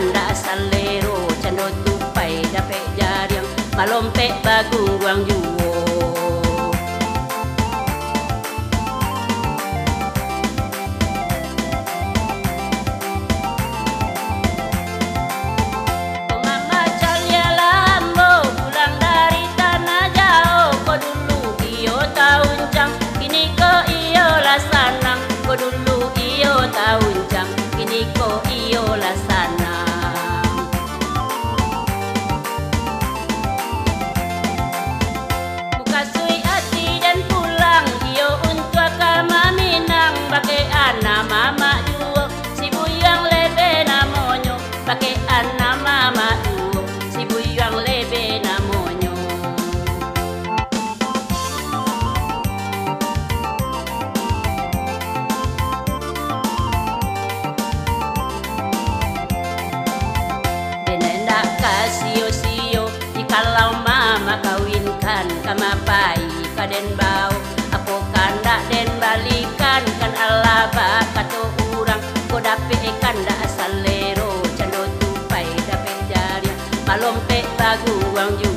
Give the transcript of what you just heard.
kanda salero cando tupai dape jariang malompe bagung guang juwo. Mama Calia Lambo pulang dari tanah jauh, ko dulu iyo tahun jang kini ko iyo lasanang, ko dulu iyo tahun jang kini ko iyo lasanang. Bukasui ati dan pulang iyo untuk kama minang, bake ana mama juo si buyang lebe namonyo, bake ana mama juo si buyang lebe namonyo. Denenda kasio-sio jikalau mama kawinkan kamapai kaden bau aku kanda den balikan kan alaba kato urang ko dape kanda salero cando tupai dape jari malompe bagu wang ju